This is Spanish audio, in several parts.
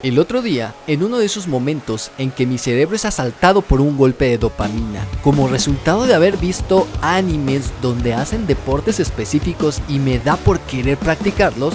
El otro día, en uno de esos momentos en que mi cerebro es asaltado por un golpe de dopamina, como resultado de haber visto animes donde hacen deportes específicos y me da por querer practicarlos,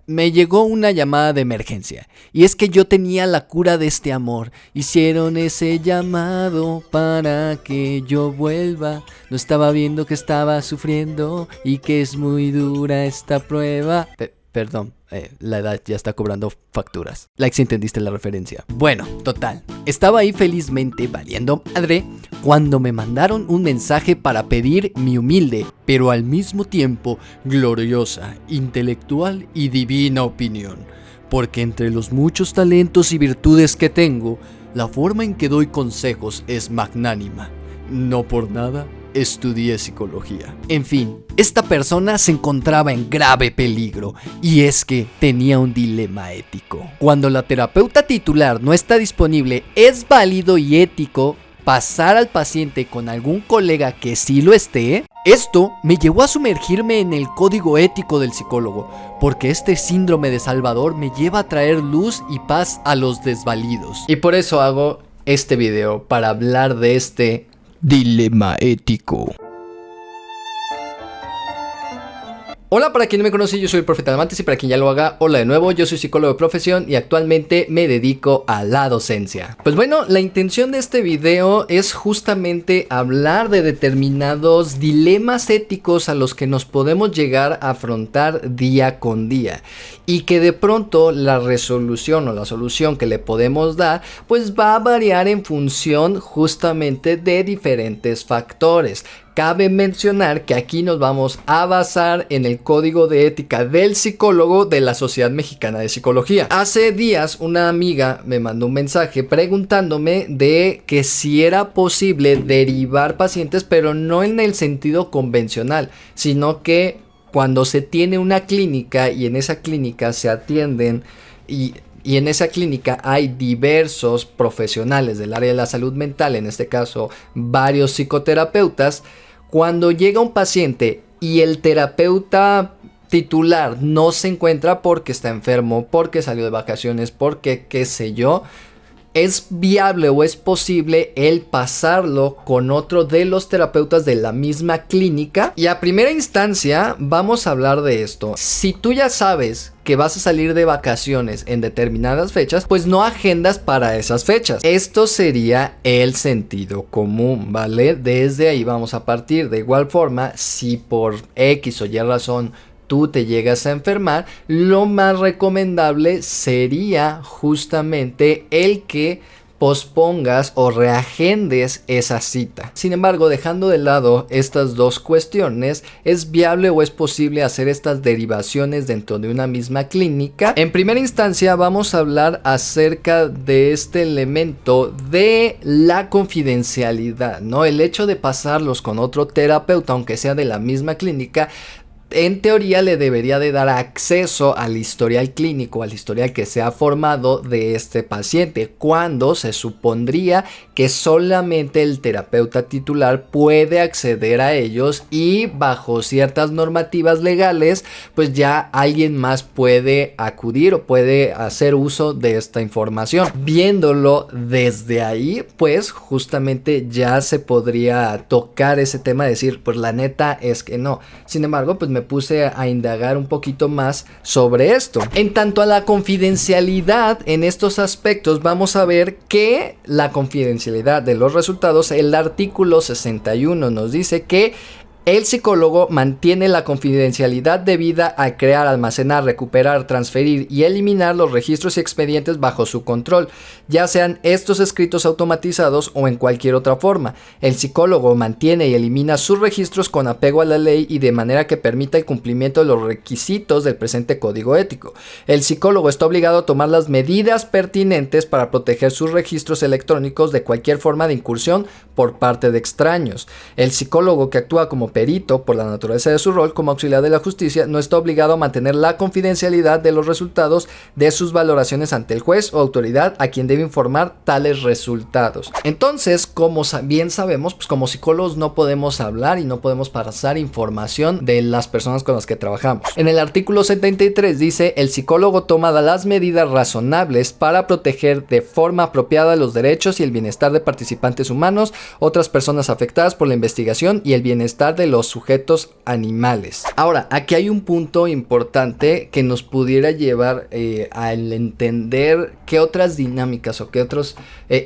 me llegó una llamada de emergencia. Y es que yo tenía la cura de este amor. Hicieron ese llamado para que yo vuelva. No estaba viendo que estaba sufriendo y que es muy dura esta prueba. Perdón, la edad ya está cobrando facturas. Like si entendiste la referencia. Bueno, total. Estaba ahí felizmente valiendo madre cuando me mandaron un mensaje para pedir mi humilde, pero al mismo tiempo gloriosa, intelectual y divina opinión. Porque entre los muchos talentos y virtudes que tengo, la forma en que doy consejos es magnánima. No por nada estudié psicología. En fin, esta persona se encontraba en grave peligro y es que tenía un dilema ético. Cuando la terapeuta titular no está disponible, es válido y ético pasar al paciente con algún colega que sí lo esté. Esto me llevó a sumergirme en el código ético del psicólogo, porque este síndrome de Salvador me lleva a traer luz y paz a los desvalidos. Y por eso hago este video, para hablar de este dilema ético. Hola, para quien no me conoce, yo soy el Profeta Almantes, y para quien ya lo haga, hola de nuevo, yo soy psicólogo de profesión y actualmente me dedico a la docencia. Pues bueno, la intención de este video es justamente hablar de determinados dilemas éticos a los que nos podemos llegar a afrontar día con día, y que de pronto la resolución o la solución que le podemos dar pues va a variar en función justamente de diferentes factores. Cabe mencionar que aquí nos vamos a basar en el código de ética del psicólogo de la Sociedad Mexicana de Psicología. Hace días una amiga me mandó un mensaje preguntándome de que si era posible derivar pacientes, pero no en el sentido convencional, sino que cuando se tiene una clínica y en esa clínica se atienden y en esa clínica hay diversos profesionales del área de la salud mental, en este caso varios psicoterapeutas. Cuando llega un paciente y el terapeuta titular no se encuentra porque está enfermo, porque salió de vacaciones, porque qué sé yo, es viable o es posible el pasarlo con otro de los terapeutas de la misma clínica. Y a primera instancia vamos a hablar de esto. Si tú ya sabes que vas a salir de vacaciones en determinadas fechas, pues no agendas para esas fechas. Esto sería el sentido común, ¿vale? Desde ahí vamos a partir. De igual forma, si por X o Y razón tú te llegas a enfermar, lo más recomendable sería justamente el que pospongas o reagendes esa cita. Sin embargo, dejando de lado estas dos cuestiones, ¿es viable o es posible hacer estas derivaciones dentro de una misma clínica? En primera instancia vamos a hablar acerca de este elemento de la confidencialidad, ¿no? El hecho de pasarlos con otro terapeuta, aunque sea de la misma clínica, en teoría le debería de dar acceso al historial clínico, al historial que se ha formado de este paciente, cuando se supondría que solamente el terapeuta titular puede acceder a ellos, y bajo ciertas normativas legales pues ya alguien más puede acudir o puede hacer uso de esta información. Viéndolo desde ahí, pues justamente ya se podría tocar ese tema de decir, pues la neta es que no. Sin embargo, pues me puse a indagar un poquito más sobre esto. En tanto a la confidencialidad, en estos aspectos vamos a ver que la confidencialidad de los resultados, el artículo 61 nos dice que el psicólogo mantiene la confidencialidad debida a crear, almacenar, recuperar, transferir y eliminar los registros y expedientes bajo su control, ya sean estos escritos automatizados o en cualquier otra forma. El psicólogo mantiene y elimina sus registros con apego a la ley y de manera que permita el cumplimiento de los requisitos del presente código ético. El psicólogo está obligado a tomar las medidas pertinentes para proteger sus registros electrónicos de cualquier forma de incursión por parte de extraños. El psicólogo que actúa como perito por la naturaleza de su rol como auxiliar de la justicia no está obligado a mantener la confidencialidad de los resultados de sus valoraciones ante el juez o autoridad a quien debe informar tales resultados. Entonces, como bien sabemos, pues como psicólogos no podemos hablar y no podemos pasar información de las personas con las que trabajamos. En el artículo 73 dice: el psicólogo toma las medidas razonables para proteger de forma apropiada los derechos y el bienestar de participantes humanos, otras personas afectadas por la investigación y el bienestar de los sujetos animales. Ahora, aquí hay un punto importante que nos pudiera llevar al entender qué otras dinámicas o qué otros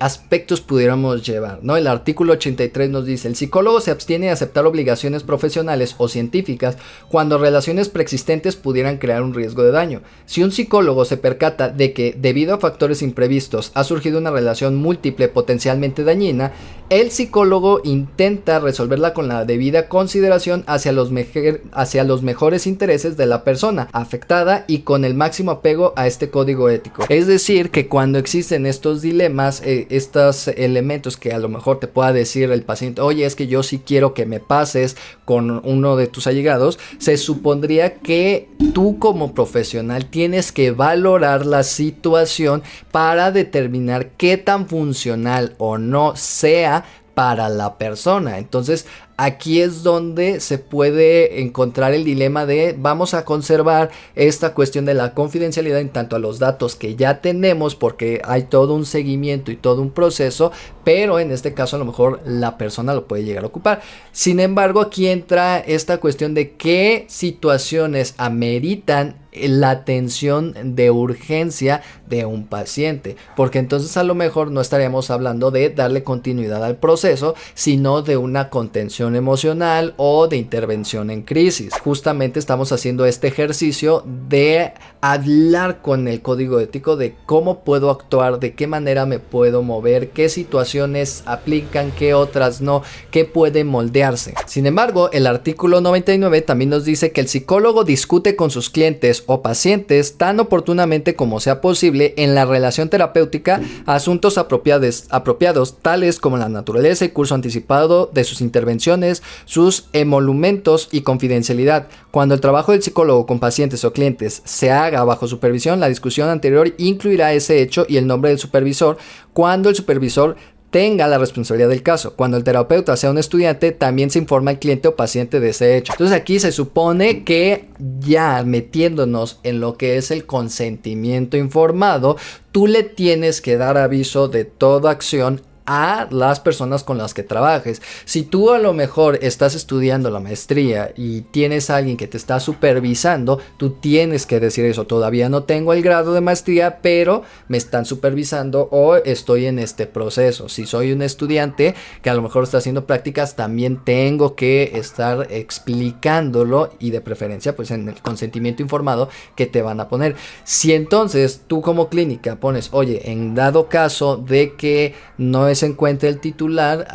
aspectos pudiéramos llevar, ¿no? El artículo 83 nos dice: el psicólogo se abstiene de aceptar obligaciones profesionales o científicas cuando relaciones preexistentes pudieran crear un riesgo de daño. Si un psicólogo se percata de que debido a factores imprevistos ha surgido una relación múltiple potencialmente dañina, el psicólogo intenta resolverla con la debida consideración hacia los mejores intereses de la persona afectada y con el máximo apego a este código ético. Es decir, que cuando existen estos dilemas, estos elementos que a lo mejor te pueda decir el paciente: oye, es que yo sí quiero que me pases con uno de tus allegados, se supondría que tú como profesional tienes que valorar la situación para determinar qué tan funcional o no sea para la persona. Entonces aquí es donde se puede encontrar el dilema de: vamos a conservar esta cuestión de la confidencialidad en tanto a los datos que ya tenemos, porque hay todo un seguimiento y todo un proceso, pero en este caso a lo mejor la persona lo puede llegar a ocupar. Sin embargo, aquí entra esta cuestión de qué situaciones ameritan la atención de urgencia de un paciente, porque entonces a lo mejor no estaríamos hablando de darle continuidad al proceso, sino de una contención emocional o de intervención en crisis. Justamente estamos haciendo este ejercicio de hablar con el código ético de cómo puedo actuar, de qué manera me puedo mover, qué situaciones aplican, qué otras no, qué puede moldearse. Sin embargo, el artículo 99 también nos dice que el psicólogo discute con sus clientes o pacientes tan oportunamente como sea posible en la relación terapéutica asuntos apropiados tales como la naturaleza y curso anticipado de sus intervenciones, sus emolumentos y confidencialidad. Cuando el trabajo del psicólogo con pacientes o clientes se haga bajo supervisión, la discusión anterior incluirá ese hecho y el nombre del supervisor cuando el supervisor tenga la responsabilidad del caso. Cuando el terapeuta sea un estudiante, también se informa al cliente o paciente de ese hecho. Entonces aquí se supone que ya metiéndonos en lo que es el consentimiento informado, tú le tienes que dar aviso de toda acción a las personas con las que trabajes. Si tú a lo mejor estás estudiando la maestría y tienes a alguien que te está supervisando, tú tienes que decir eso: todavía no tengo el grado de maestría, pero me están supervisando o estoy en este proceso. Si soy un estudiante que a lo mejor está haciendo prácticas, también tengo que estar explicándolo, y de preferencia pues en el consentimiento informado que te van a poner. Si entonces tú como clínica pones: oye, en dado caso de que no se encuentre el titular,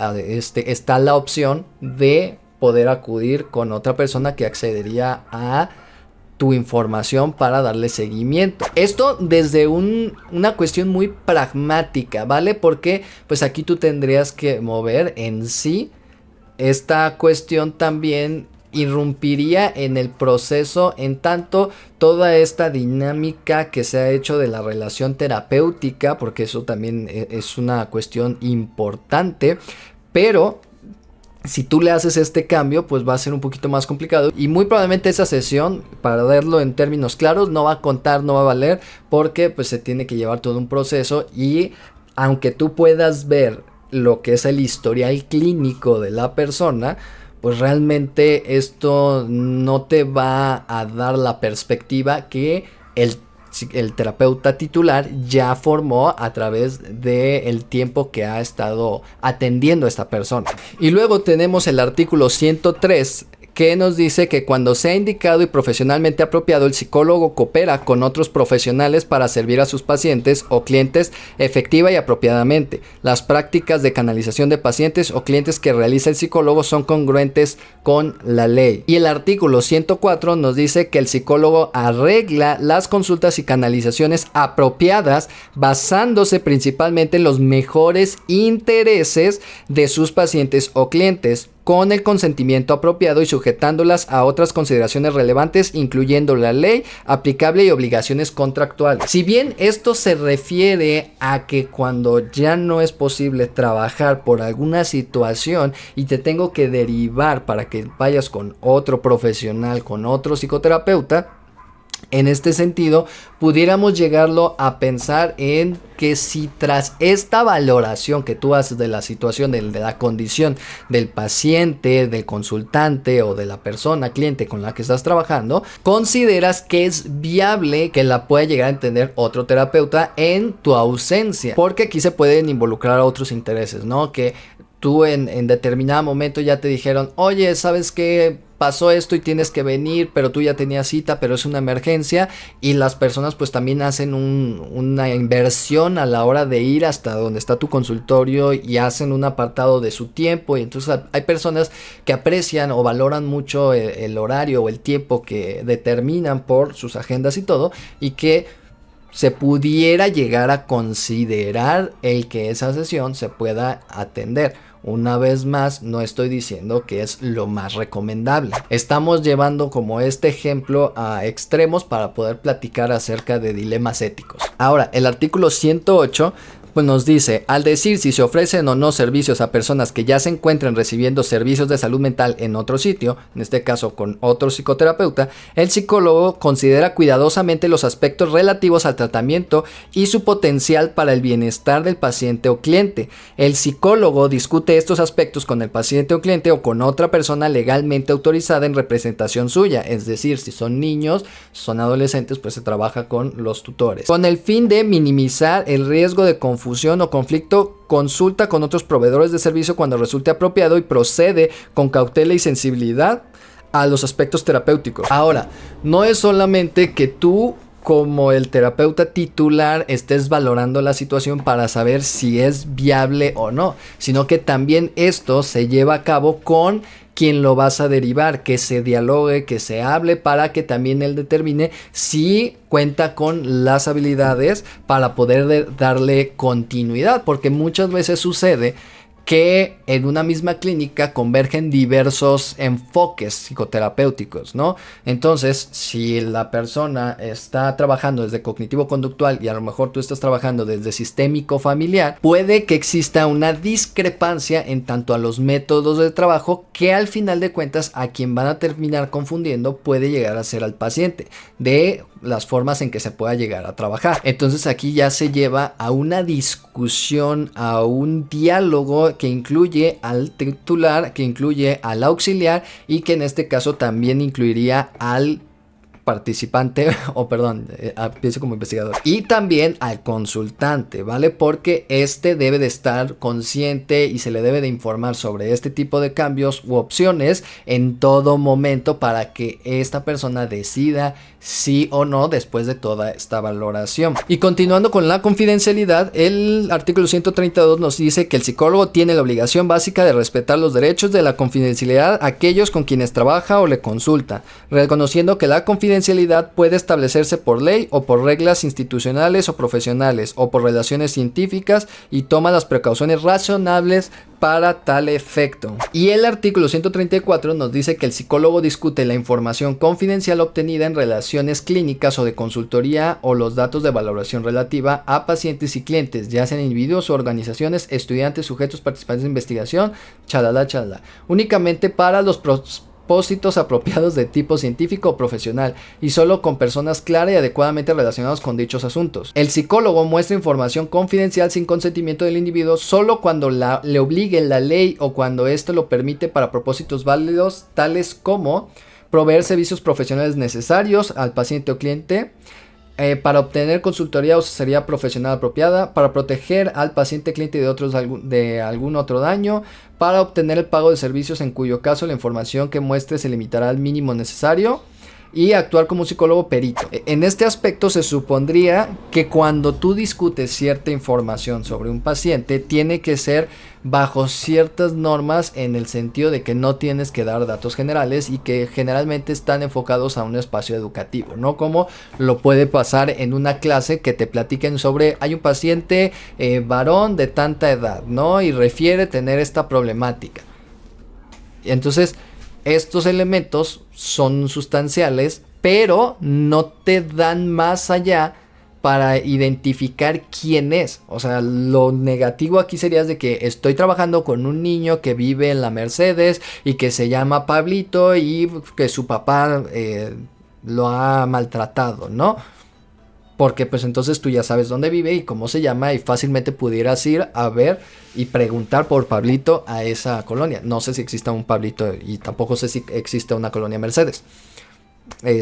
está la opción de poder acudir con otra persona que accedería a tu información para darle seguimiento. Esto desde una cuestión muy pragmática, ¿vale? Porque pues aquí tú tendrías que mover en sí esta cuestión también irrumpiría en el proceso, en tanto toda esta dinámica que se ha hecho de la relación terapéutica, porque eso también es una cuestión importante, pero si tú le haces este cambio, pues va a ser un poquito más complicado, y muy probablemente esa sesión, para verlo en términos claros, no va a contar, no va a valer, porque pues se tiene que llevar todo un proceso. Y aunque tú puedas ver lo que es el historial clínico de la persona, pues realmente esto no te va a dar la perspectiva que el terapeuta titular ya formó a través del tiempo que ha estado atendiendo a esta persona. Y luego tenemos el artículo 103, que nos dice que cuando sea indicado y profesionalmente apropiado, el psicólogo coopera con otros profesionales para servir a sus pacientes o clientes efectiva y apropiadamente. Las prácticas de canalización de pacientes o clientes que realiza el psicólogo son congruentes con la ley. Y el artículo 104 nos dice que el psicólogo arregla las consultas y canalizaciones apropiadas basándose principalmente en los mejores intereses de sus pacientes o clientes, con el consentimiento apropiado y sujetándolas a otras consideraciones relevantes, incluyendo la ley aplicable y obligaciones contractuales. Si bien esto se refiere a que cuando ya no es posible trabajar por alguna situación y te tengo que derivar para que vayas con otro profesional, con otro psicoterapeuta, en este sentido, pudiéramos llegarlo a pensar en que si tras esta valoración que tú haces de la situación, de la condición del paciente, del consultante o de la persona, cliente con la que estás trabajando, consideras que es viable que la pueda llegar a entender otro terapeuta en tu ausencia. Porque aquí se pueden involucrar otros intereses, ¿no? Que tú en determinado momento ya te dijeron, oye, ¿sabes qué? Pasó esto y tienes que venir, pero tú ya tenías cita, pero es una emergencia, y las personas pues también hacen una inversión a la hora de ir hasta donde está tu consultorio y hacen un apartado de su tiempo, y entonces hay personas que aprecian o valoran mucho el horario o el tiempo que determinan por sus agendas y todo, y que se pudiera llegar a considerar el que esa sesión se pueda atender. Una vez más, no estoy diciendo que es lo más recomendable. Estamos llevando como este ejemplo a extremos para poder platicar acerca de dilemas éticos. Ahora, el artículo 108 pues nos dice, al decir si se ofrecen o no servicios a personas que ya se encuentren recibiendo servicios de salud mental en otro sitio, en este caso con otro psicoterapeuta, el psicólogo considera cuidadosamente los aspectos relativos al tratamiento y su potencial para el bienestar del paciente o cliente. El psicólogo discute estos aspectos con el paciente o cliente o con otra persona legalmente autorizada en representación suya, es decir, si son niños, son adolescentes, pues se trabaja con los tutores. Con el fin de minimizar el riesgo de confusión o conflicto, consulta con otros proveedores de servicio cuando resulte apropiado y procede con cautela y sensibilidad a los aspectos terapéuticos. Ahora, no es solamente que tú como el terapeuta titular estés valorando la situación para saber si es viable o no, sino que también esto se lleva a cabo con quien lo vas a derivar, que se dialogue, que se hable para que también él determine si cuenta con las habilidades para poder darle continuidad, porque muchas veces sucede que en una misma clínica convergen diversos enfoques psicoterapéuticos, ¿no? Entonces, si la persona está trabajando desde cognitivo-conductual y a lo mejor tú estás trabajando desde sistémico-familiar, puede que exista una discrepancia en tanto a los métodos de trabajo que al final de cuentas a quien van a terminar confundiendo puede llegar a ser al paciente, de las formas en que se pueda llegar a trabajar. Entonces aquí ya se lleva a una discusión, a un diálogo que incluye al titular, que incluye al auxiliar y que en este caso también incluiría al participante, o perdón, pienso como investigador, y también al consultante, ¿vale? Porque este debe de estar consciente y se le debe de informar sobre este tipo de cambios u opciones en todo momento para que esta persona decida sí o no después de toda esta valoración. Y continuando con la confidencialidad, el artículo 132 nos dice que el psicólogo tiene la obligación básica de respetar los derechos de la confidencialidad a aquellos con quienes trabaja o le consulta, reconociendo que la confidencialidad puede establecerse por ley o por reglas institucionales o profesionales o por relaciones científicas y toma las precauciones razonables para tal efecto. Y el artículo 134 nos dice que el psicólogo discute la información confidencial obtenida en relaciones clínicas o de consultoría o los datos de valoración relativa a pacientes y clientes, ya sean individuos o organizaciones, estudiantes, sujetos, participantes de investigación, chalala, únicamente para los propósitos apropiados de tipo científico o profesional y solo con personas claras y adecuadamente relacionadas con dichos asuntos. El psicólogo muestra información confidencial sin consentimiento del individuo solo cuando le obligue la ley o cuando esto lo permite para propósitos válidos tales como proveer servicios profesionales necesarios al paciente o cliente, Para obtener consultoría o asesoría profesional apropiada, para proteger al paciente cliente de algún otro daño, para obtener el pago de servicios en cuyo caso la información que muestre se limitará al mínimo necesario, y actuar como un psicólogo perito. En este aspecto se supondría que cuando tú discutes cierta información sobre un paciente, tiene que ser bajo ciertas normas, en el sentido de que no tienes que dar datos generales y que generalmente están enfocados a un espacio educativo, no como lo puede pasar en una clase que te platiquen sobre hay un paciente varón de tanta edad, ¿no? Y refiere tener esta problemática. Entonces, estos elementos son sustanciales, pero no te dan más allá para identificar quién es. O sea, lo negativo aquí sería de que estoy trabajando con un niño que vive en la Mercedes y que se llama Pablito y que su papá lo ha maltratado, ¿no? Porque pues entonces tú ya sabes dónde vive y cómo se llama, y fácilmente pudieras ir a ver y preguntar por Pablito a esa colonia. No sé si exista un Pablito y tampoco sé si existe una colonia Mercedes.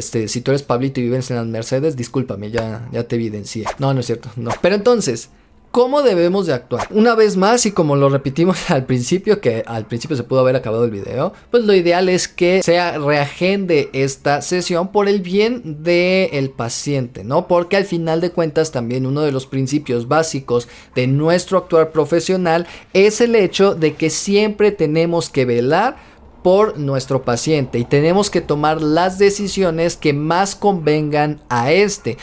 Si tú eres Pablito y vives en las Mercedes, discúlpame, ya te evidencié. No, no es cierto, no. Pero entonces, ¿cómo debemos de actuar? Una vez más, y como lo repetimos al principio, que al principio se pudo haber acabado el video, pues lo ideal es que se reagende esta sesión por el bien del paciente, ¿no? Porque al final de cuentas también uno de los principios básicos de nuestro actuar profesional es el hecho de que siempre tenemos que velar por nuestro paciente y tenemos que tomar las decisiones que más convengan a este.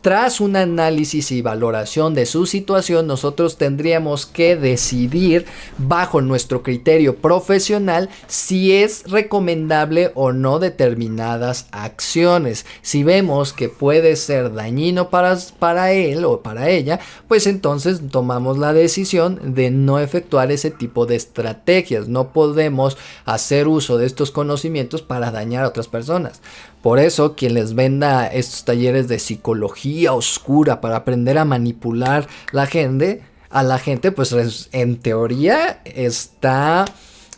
Tras un análisis y valoración de su situación, nosotros tendríamos que decidir bajo nuestro criterio profesional si es recomendable o no determinadas acciones. Si vemos que puede ser dañino para él o para ella, pues entonces tomamos la decisión de no efectuar ese tipo de estrategias. No podemos hacer uso de estos conocimientos para dañar a otras personas. Por eso, quien les venda estos talleres de psicología oscura para aprender a manipular a la gente, pues en teoría está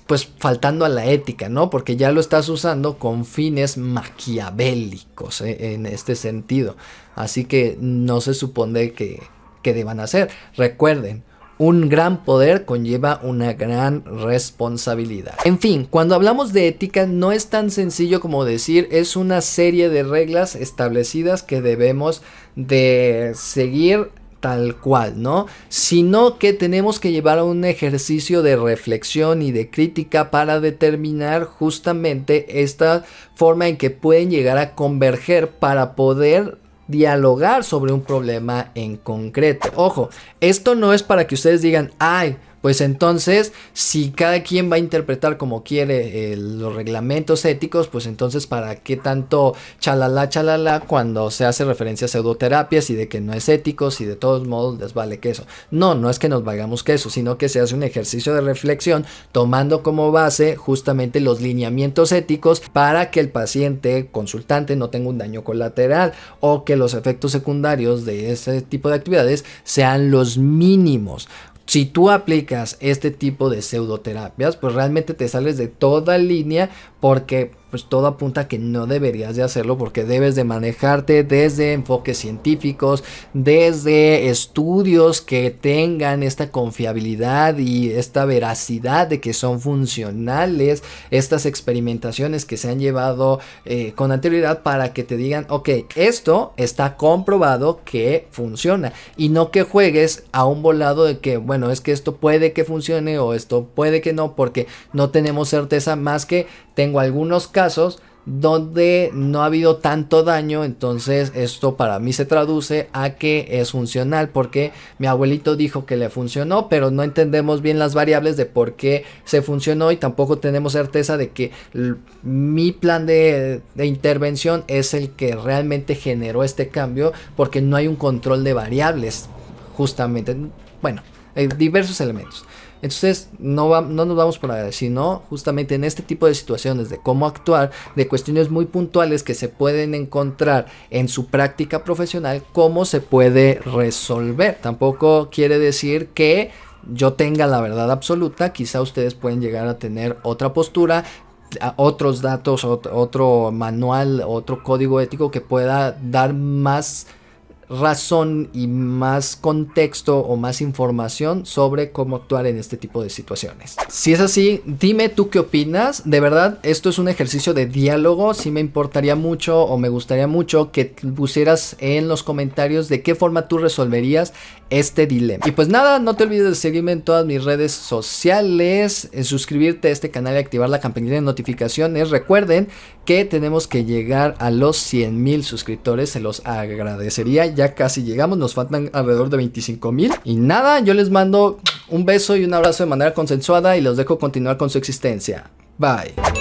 pues faltando a la ética, ¿no? Porque ya lo estás usando con fines maquiavélicos, en este sentido. Así que no se supone que deban hacer. Recuerden, un gran poder conlleva una gran responsabilidad. En fin, cuando hablamos de ética no es tan sencillo como decir es una serie de reglas establecidas que debemos de seguir tal cual, ¿no? Sino que tenemos que llevar a un ejercicio de reflexión y de crítica para determinar justamente esta forma en que pueden llegar a converger para poder dialogar sobre un problema en concreto. Ojo, esto no es para que ustedes digan, ay, pues entonces si cada quien va a interpretar como quiere los reglamentos éticos, pues entonces para qué tanto chalala cuando se hace referencia a pseudoterapias y de que no es ético, si de todos modos les vale queso. No es que nos valgamos queso, sino que se hace un ejercicio de reflexión tomando como base justamente los lineamientos éticos para que el paciente consultante no tenga un daño colateral o que los efectos secundarios de ese tipo de actividades sean los mínimos. Si tú aplicas este tipo de pseudoterapias, pues realmente te sales de toda línea, porque pues todo apunta a que no deberías de hacerlo, porque debes de manejarte desde enfoques científicos, desde estudios que tengan esta confiabilidad y esta veracidad de que son funcionales, estas experimentaciones que se han llevado con anterioridad para que te digan, ok, esto está comprobado que funciona, y no que juegues a un volado de que, bueno, es que esto puede que funcione o esto puede que no, porque no tenemos certeza, más que tengo algunos casos donde no ha habido tanto daño, entonces esto para mí se traduce a que es funcional, porque mi abuelito dijo que le funcionó, pero no entendemos bien las variables de por qué se funcionó y tampoco tenemos certeza de que mi plan de intervención es el que realmente generó este cambio, porque no hay un control de variables, justamente, bueno, hay diversos elementos. Entonces no nos vamos por ahí, sino justamente en este tipo de situaciones de cómo actuar, de cuestiones muy puntuales que se pueden encontrar en su práctica profesional, cómo se puede resolver. Tampoco quiere decir que yo tenga la verdad absoluta, quizá ustedes pueden llegar a tener otra postura, otros datos, otro manual, otro código ético que pueda dar más razón y más contexto o más información sobre cómo actuar en este tipo de situaciones. Si es así, dime tú qué opinas. De verdad, esto es un ejercicio de diálogo. Sí me importaría mucho o me gustaría mucho que pusieras en los comentarios de qué forma tú resolverías este dilema. Y pues nada, no te olvides de seguirme en todas mis redes sociales, en suscribirte a este canal y activar la campanita de notificaciones. Recuerden que tenemos que llegar a los 100,000 suscriptores, se los agradecería. Ya casi llegamos, nos faltan alrededor de 25,000. Y nada, yo les mando un beso y un abrazo de manera consensuada y los dejo continuar con su existencia. Bye.